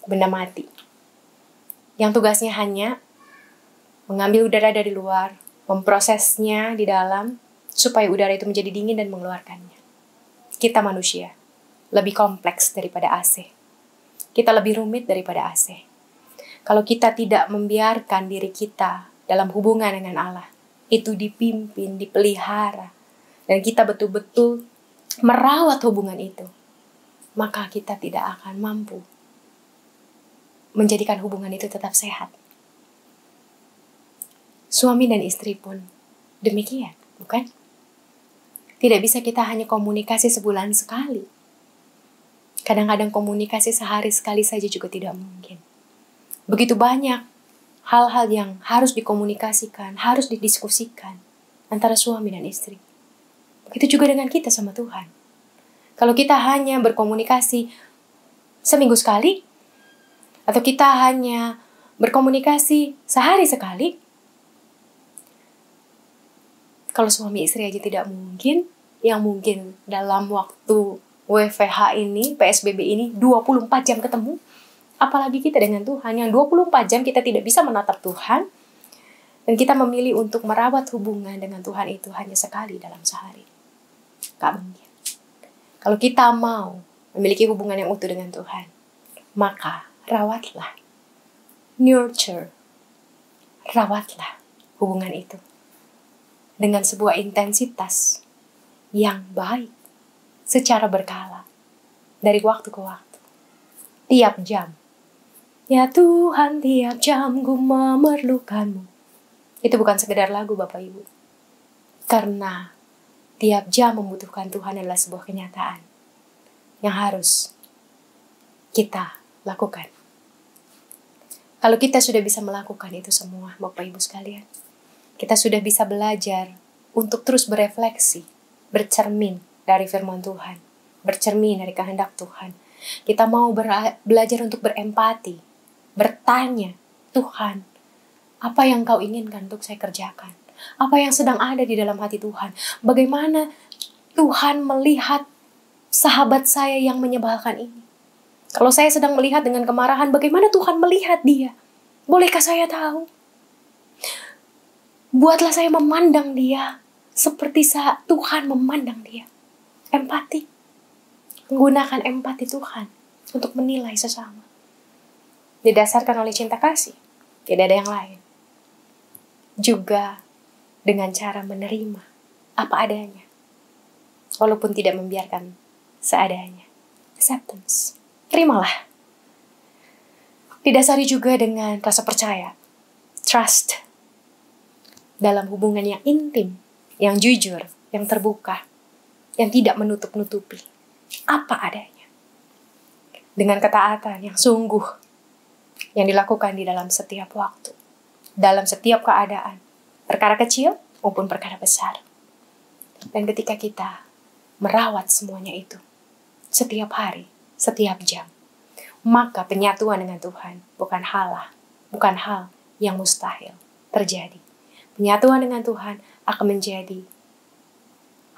D: Benda mati. Yang tugasnya hanya mengambil udara dari luar, memprosesnya di dalam, supaya udara itu menjadi dingin dan mengeluarkannya. Kita manusia lebih kompleks daripada AC. Kita lebih rumit daripada AC. Kalau kita tidak membiarkan diri kita dalam hubungan dengan Allah, itu dipimpin, dipelihara, dan kita betul-betul merawat hubungan itu, maka kita tidak akan mampu menjadikan hubungan itu tetap sehat. Suami dan istri pun demikian, bukan? Tidak bisa kita hanya komunikasi sebulan sekali. Kadang-kadang komunikasi sehari sekali saja juga tidak mungkin. Begitu banyak hal-hal yang harus dikomunikasikan, harus didiskusikan antara suami dan istri. Begitu juga dengan kita sama Tuhan. Kalau kita hanya berkomunikasi seminggu sekali, atau kita hanya berkomunikasi sehari sekali, kalau suami istri aja tidak mungkin, yang mungkin dalam waktu WFH ini, PSBB ini, 24 jam ketemu, apalagi kita dengan Tuhan, yang 24 jam kita tidak bisa menatap Tuhan, Dan kita memilih untuk merawat hubungan dengan Tuhan itu hanya sekali dalam sehari. Gak mungkin. Kalau kita mau memiliki hubungan yang utuh dengan Tuhan, maka rawatlah, nurture, rawatlah hubungan itu dengan sebuah intensitas yang baik secara berkala dari waktu ke waktu, tiap jam. Ya Tuhan, tiap jam ku memerlukanmu. Itu bukan sekedar lagu Bapak Ibu, karena tiap jam membutuhkan Tuhan adalah sebuah kenyataan yang harus kita lakukan. Kalau kita sudah bisa melakukan itu semua, Bapak Ibu sekalian, kita sudah bisa belajar untuk terus berefleksi, bercermin dari firman Tuhan, bercermin dari kehendak Tuhan. Kita mau belajar untuk berempati, bertanya, Tuhan, apa yang Kau inginkan untuk saya kerjakan? Apa yang sedang ada di dalam hati Tuhan? Bagaimana Tuhan melihat sahabat saya yang menyebalkan ini? Kalau saya sedang melihat dengan kemarahan, bagaimana Tuhan melihat dia? Bolehkah saya tahu? Buatlah saya memandang dia seperti saat Tuhan memandang dia. Empati. Menggunakan empati Tuhan untuk menilai sesama. Didasarkan oleh cinta kasih. Tidak ada yang lain. Juga dengan cara menerima apa adanya. Walaupun tidak membiarkan seadanya. Acceptance. Terimalah. Didasari juga dengan rasa percaya. Trust. Dalam hubungan yang intim, yang jujur, yang terbuka, yang tidak menutup-nutupi apa adanya. Dengan ketaatan yang sungguh, yang dilakukan di dalam setiap waktu, dalam setiap keadaan, perkara kecil maupun perkara besar. Dan ketika kita merawat semuanya itu, setiap hari, setiap jam, maka penyatuan dengan Tuhan bukan hal yang mustahil terjadi. Penyatuan dengan Tuhan akan menjadi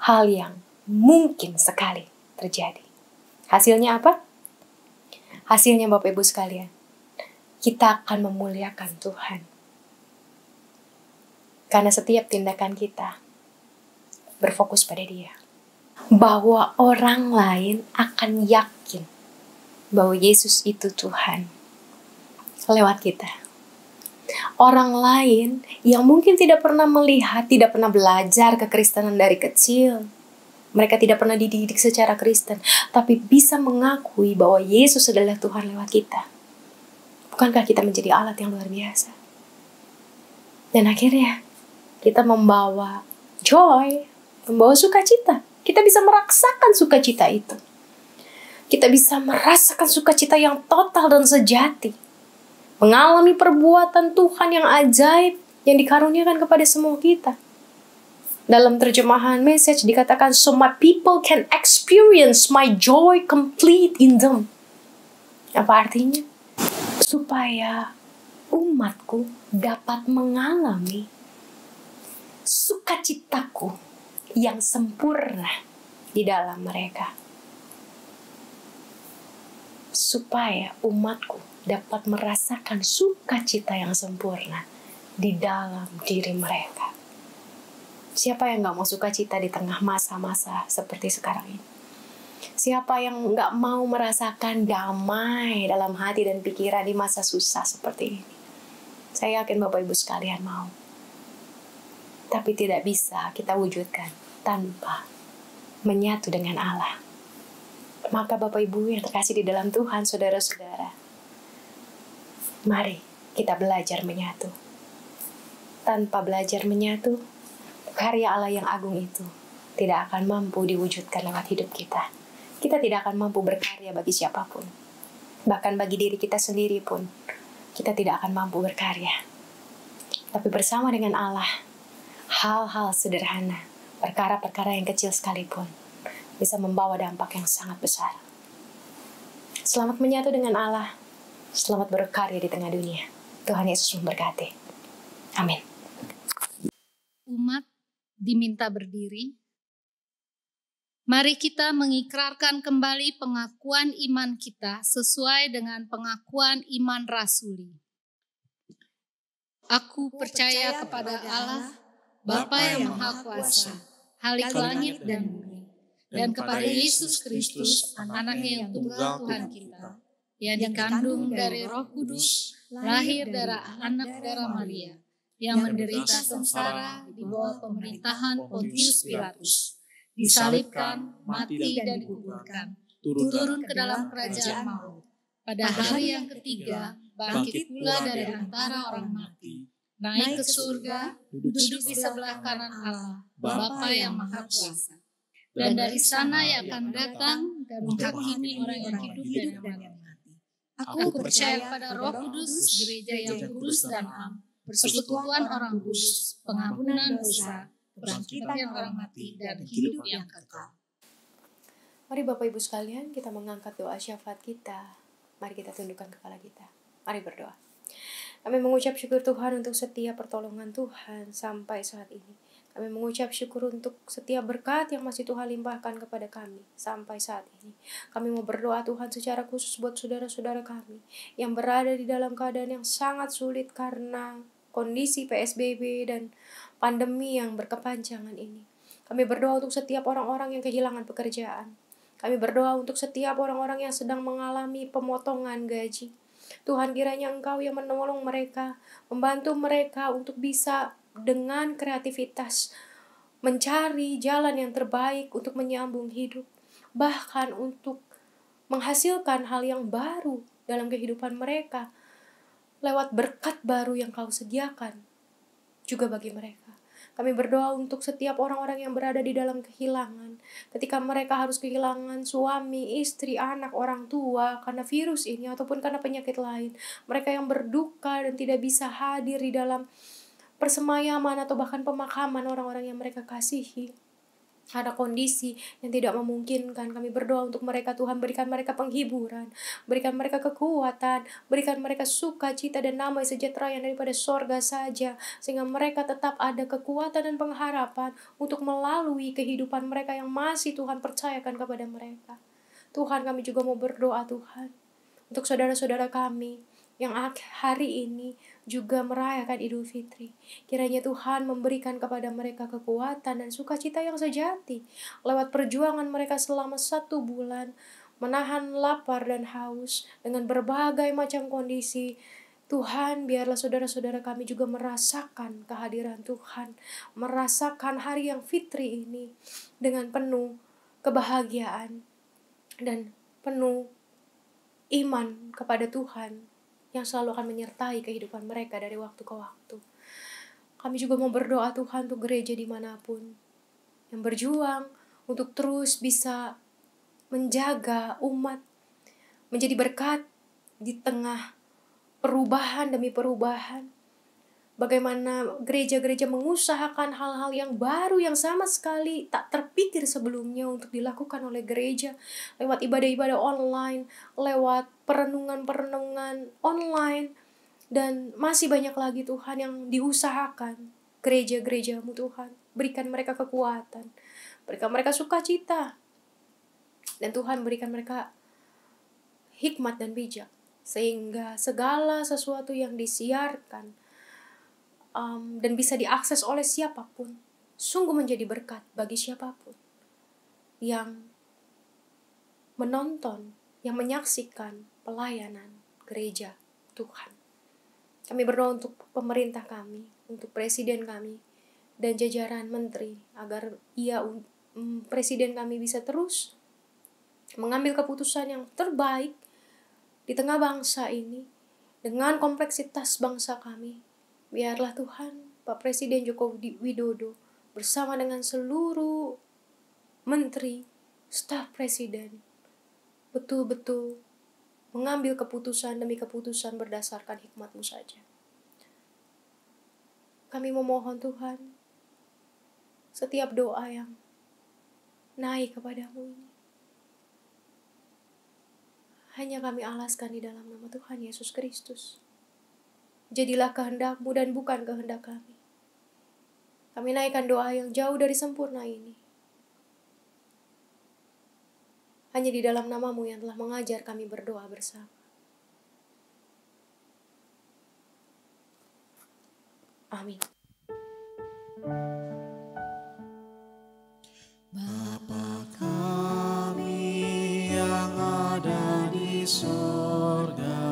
D: hal yang mungkin sekali terjadi. Hasilnya apa? Hasilnya Bapak Ibu sekalian, kita akan memuliakan Tuhan. Karena setiap tindakan kita berfokus pada Dia. Bahwa orang lain akan yakin bahwa Yesus itu Tuhan lewat kita. Orang lain yang mungkin tidak pernah melihat, tidak pernah belajar kekristenan dari kecil. Mereka tidak pernah dididik secara Kristen, tapi bisa mengakui bahwa Yesus adalah Tuhan lewat kita. Bukankah kita menjadi alat yang luar biasa? Dan akhirnya kita membawa joy, membawa sukacita. Kita bisa merasakan sukacita itu. Kita bisa merasakan sukacita yang total dan sejati. Mengalami perbuatan Tuhan yang ajaib yang dikaruniakan kepada semua kita. Dalam terjemahan Message dikatakan, so my people can experience my joy complete in them. Apa artinya? Supaya umatku dapat mengalami sukacitaku yang sempurna di dalam mereka. Supaya umatku dapat merasakan sukacita yang sempurna di dalam diri mereka. Siapa yang gak mau sukacita di tengah masa-masa seperti sekarang ini? Siapa yang gak mau merasakan damai dalam hati dan pikiran di masa susah seperti ini? Saya yakin Bapak Ibu sekalian mau. Tapi tidak bisa kita wujudkan tanpa menyatu dengan Allah. Maka Bapak Ibu yang terkasih di dalam Tuhan, saudara-saudara, mari kita belajar menyatu. Tanpa belajar menyatu, karya Allah yang agung itu tidak akan mampu diwujudkan lewat hidup kita. Kita tidak akan mampu berkarya bagi siapapun. Bahkan bagi diri kita sendiri pun, kita tidak akan mampu berkarya. Tapi bersama dengan Allah, hal-hal sederhana, perkara-perkara yang kecil sekalipun, bisa membawa dampak yang sangat besar. Selamat menyatu dengan Allah. Selamat berkarya di tengah dunia. Tuhan Yesus memberkati. Amin.
E: Umat diminta berdiri. Mari kita mengikrarkan kembali pengakuan iman kita sesuai dengan pengakuan iman rasuli. Aku percaya kepada Allah, Bapa yang Maha Kuasa, Khalik langit dan bumi, dan kepada Yesus Kristus, Anaknya yang tunggal Tuhan kita, yang dikandung dari Roh Kudus, lahir dari anak darah Maria, yang menderita sengsara di bawah pemerintahan Pontius Pilatus, disalibkan, mati dan dikuburkan, turun ke dalam kerajaan maut. Pada hari yang ketiga, bangkit pula dari antara orang mati, naik ke surga, duduk di sebelah kanan Allah, Bapa yang Maha Kuasa. Dan dari sana ia akan datang dan menghakimi orang yang hidup dan yang mati. Aku percaya pada Roh Kudus, gereja yang kudus dan am, persekutuan orang kudus, pengampunan dosa, kebangkitan orang mati, dan hidup yang kekal.
D: Mari Bapak Ibu sekalian, kita mengangkat doa syafaat kita. Mari kita tundukkan kepala kita. Mari berdoa. Kami mengucap syukur Tuhan untuk setiap pertolongan Tuhan sampai saat ini. Kami mengucap syukur untuk setiap berkat yang masih Tuhan limpahkan kepada kami sampai saat ini. Kami mau berdoa Tuhan secara khusus buat saudara-saudara kami yang berada di dalam keadaan yang sangat sulit karena kondisi PSBB dan pandemi yang berkepanjangan ini. Kami berdoa untuk setiap orang-orang yang kehilangan pekerjaan. Kami berdoa untuk setiap orang-orang yang sedang mengalami pemotongan gaji. Tuhan, kiranya Engkau yang menolong mereka, membantu mereka untuk bisa dengan kreativitas mencari jalan yang terbaik untuk menyambung hidup, bahkan untuk menghasilkan hal yang baru dalam kehidupan mereka lewat berkat baru yang Kau sediakan juga bagi mereka. Kami berdoa untuk setiap orang-orang yang berada di dalam kehilangan. Ketika mereka harus kehilangan suami, istri, anak, orang tua karena virus ini ataupun karena penyakit lain. Mereka yang berduka dan tidak bisa hadir di dalam persemayaman atau bahkan pemakaman orang-orang yang mereka kasihi. Ada kondisi yang tidak memungkinkan. Kami berdoa untuk mereka, Tuhan, berikan mereka penghiburan, berikan mereka kekuatan, berikan mereka sukacita dan damai sejahtera yang daripada sorga saja, sehingga mereka tetap ada kekuatan dan pengharapan untuk melalui kehidupan mereka yang masih Tuhan percayakan kepada mereka. Tuhan, kami juga mau berdoa Tuhan untuk saudara-saudara kami yang hari ini juga merayakan Idul Fitri. Kiranya Tuhan memberikan kepada mereka kekuatan dan sukacita yang sejati lewat perjuangan mereka selama 1 bulan, menahan lapar dan haus dengan berbagai macam kondisi. Tuhan, biarlah saudara-saudara kami juga merasakan kehadiran Tuhan, merasakan hari yang fitri ini dengan penuh kebahagiaan dan penuh iman kepada Tuhan yang selalu akan menyertai kehidupan mereka dari waktu ke waktu. Kami juga mau berdoa Tuhan untuk gereja dimanapun yang berjuang untuk terus bisa menjaga umat, menjadi berkat di tengah perubahan demi perubahan. Bagaimana gereja-gereja mengusahakan hal-hal yang baru yang sama sekali tak terpikir sebelumnya untuk dilakukan oleh gereja lewat ibadah-ibadah online, lewat perenungan-perenungan online, dan masih banyak lagi Tuhan yang diusahakan gereja-gereja-Mu Tuhan. Berikan mereka kekuatan, berikan mereka sukacita, dan Tuhan berikan mereka hikmat dan bijak, sehingga segala sesuatu yang disiarkan dan bisa diakses oleh siapapun, sungguh menjadi berkat bagi siapapun yang menonton, yang menyaksikan pelayanan gereja Tuhan. Kami berdoa untuk pemerintah kami, untuk presiden kami, dan jajaran menteri, agar presiden kami bisa terus mengambil keputusan yang terbaik di tengah bangsa ini, dengan kompleksitas bangsa kami. Biarlah Tuhan, Pak Presiden Joko Widodo bersama dengan seluruh menteri, staf presiden, betul-betul mengambil keputusan demi keputusan berdasarkan hikmat-Mu saja. Kami memohon Tuhan, setiap doa yang naik kepada-Mu ini, hanya kami alaskan di dalam nama Tuhan Yesus Kristus. Jadilah kehendak-Mu dan bukan kehendak kami. Kami naikkan doa yang jauh dari sempurna ini hanya di dalam nama-Mu yang telah mengajar kami berdoa bersama. Amin.
C: Bapa kami yang ada di sorga,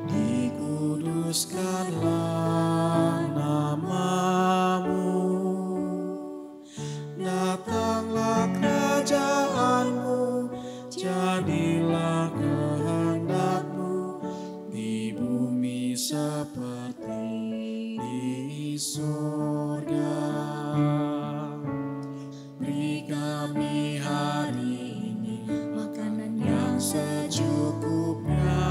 C: dikuduskanlah nama-Mu, datanglah kerajaan-Mu, jadilah kehendak-Mu di bumi seperti di sorga. Beri kami hari ini makanan yang secukupnya,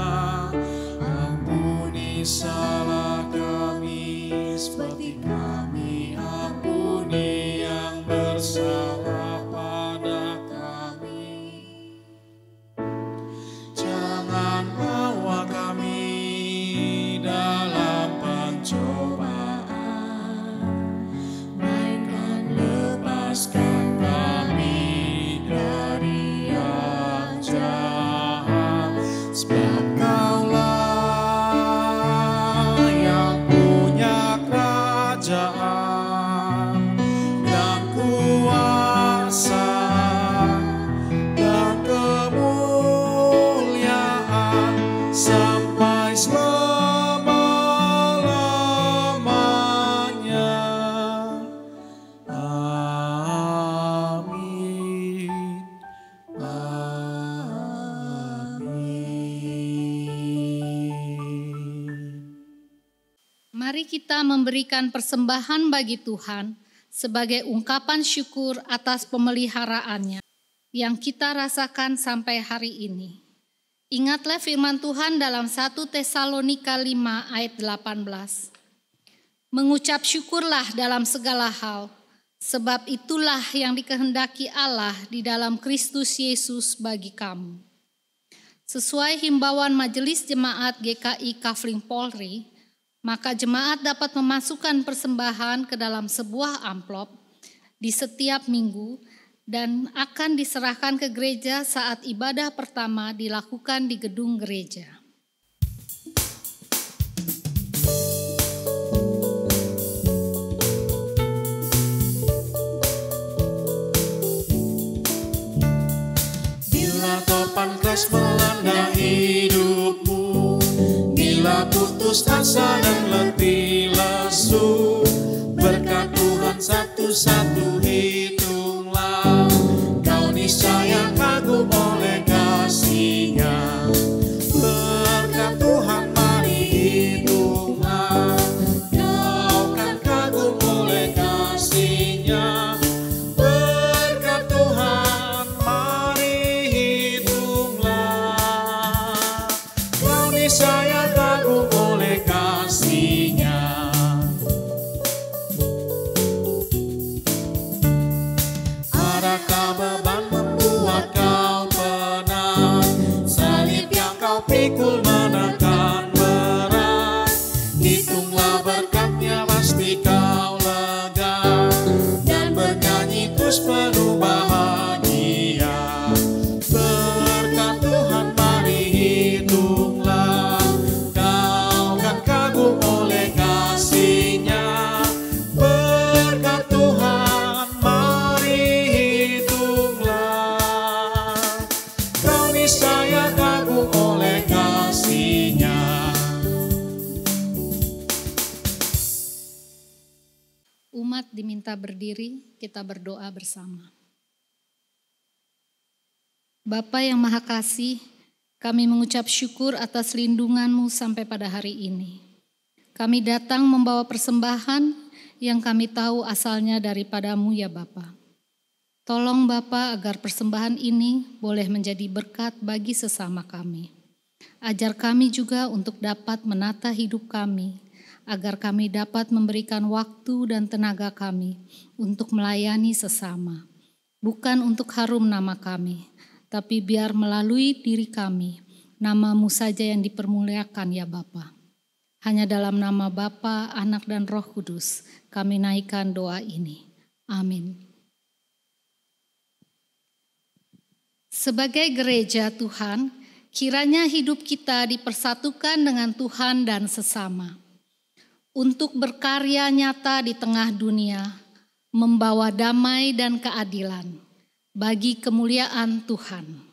C: ampuni salah kami seperti kami ampuni yang bersalah pada kami. Jangan bawa kami dalam pencobaan, melainkan lepaskan kami dari yang jahat. Sebab Kaulah yang punya kerajaan dan kuasa dan kemuliaan sampai selama-lamanya. Amin. Amin.
E: Mari kita memberikan persembahan bagi Tuhan sebagai ungkapan syukur atas pemeliharaannya yang kita rasakan sampai hari ini. Ingatlah firman Tuhan dalam 1 Tesalonika 5 ayat 18. Mengucap syukurlah dalam segala hal, sebab itulah yang dikehendaki Allah di dalam Kristus Yesus bagi kamu. Sesuai himbauan Majelis Jemaat GKI Kafling Polri, maka jemaat dapat memasukkan persembahan ke dalam sebuah amplop di setiap minggu dan akan diserahkan ke gereja saat ibadah pertama dilakukan di gedung gereja.
C: Bila topan keras melanda hidupmu, bila putus asa dan letih lesu, berkat Tuhan satu-satu hitunglah, kau niscaya kagum oleh kasih-Nya. Berkat Tuhan mari hitunglah, kau kan kagum oleh kasih-Nya. Berkat Tuhan mari hitunglah, kau niscaya kagum oleh kasih-Nya. Adakah beban membuat kau penat, salib yang kau pikul menekan berat? Hitunglah berkat-Nya pasti kau lega, dan bernyanyi terus penuh bahagia. Berkat Tuhan mari hitunglah, kau kan kagum oleh kasih-Nya. Berkat Tuhan mari hitunglah, kau niscaya kagum oleh kasih-Nya.
E: Umat diminta berdiri, kita berdoa bersama. Bapa yang Maha Kasih, kami mengucap syukur atas lindungan-Mu sampai pada hari ini. Kami datang membawa persembahan yang kami tahu asalnya daripada-Mu ya Bapa. Tolong Bapa agar persembahan ini boleh menjadi berkat bagi sesama kami. Ajar kami juga untuk dapat menata hidup kami, agar kami dapat memberikan waktu dan tenaga kami untuk melayani sesama. Bukan untuk harum nama kami, tapi biar melalui diri kami, nama-Mu saja yang dipermuliakan ya Bapa. Hanya dalam nama Bapa, Anak dan Roh Kudus kami naikkan doa ini. Amin. Sebagai gereja Tuhan, kiranya hidup kita dipersatukan dengan Tuhan dan sesama. untuk berkarya nyata di tengah dunia, membawa damai dan keadilan bagi kemuliaan Tuhan.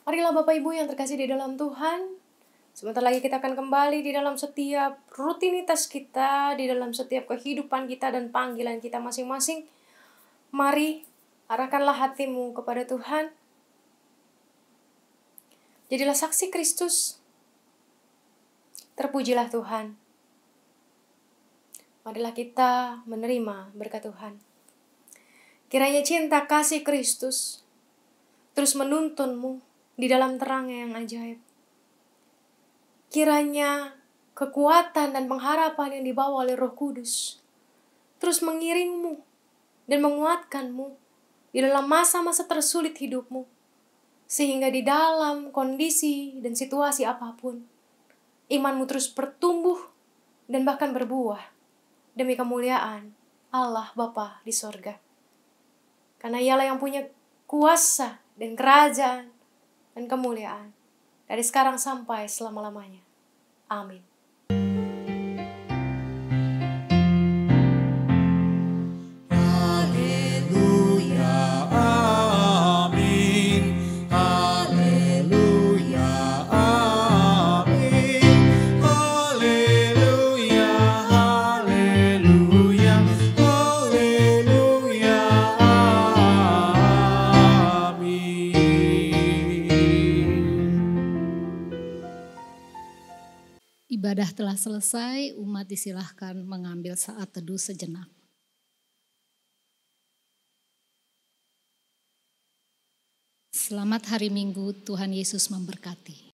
D: Marilah Bapak Ibu yang terkasih di dalam Tuhan, sebentar lagi kita akan kembali di dalam setiap rutinitas kita, di dalam setiap kehidupan kita dan panggilan kita masing-masing. Mari arahkanlah hatimu kepada Tuhan. Jadilah saksi Kristus. Terpujilah Tuhan. Marilah kita menerima berkat Tuhan. Kiranya cinta kasih Kristus terus menuntunmu di dalam terangnya yang ajaib. Kiranya kekuatan dan pengharapan yang dibawa oleh Roh Kudus terus mengiringmu dan menguatkanmu di dalam masa-masa tersulit hidupmu, sehingga di dalam kondisi dan situasi apapun, imanmu terus bertumbuh dan bahkan berbuah demi kemuliaan Allah Bapa di sorga. Karena Ialah yang punya kuasa dan kerajaan dan kemuliaan dari sekarang sampai selama-lamanya. Amin.
C: Haleluya, amin. Haleluya, amin. Haleluya, haleluya, haleluya, amin.
E: Ibadah telah selesai, umat disilahkan mengambil saat teduh sejenak. Selamat hari Minggu, Tuhan Yesus memberkati.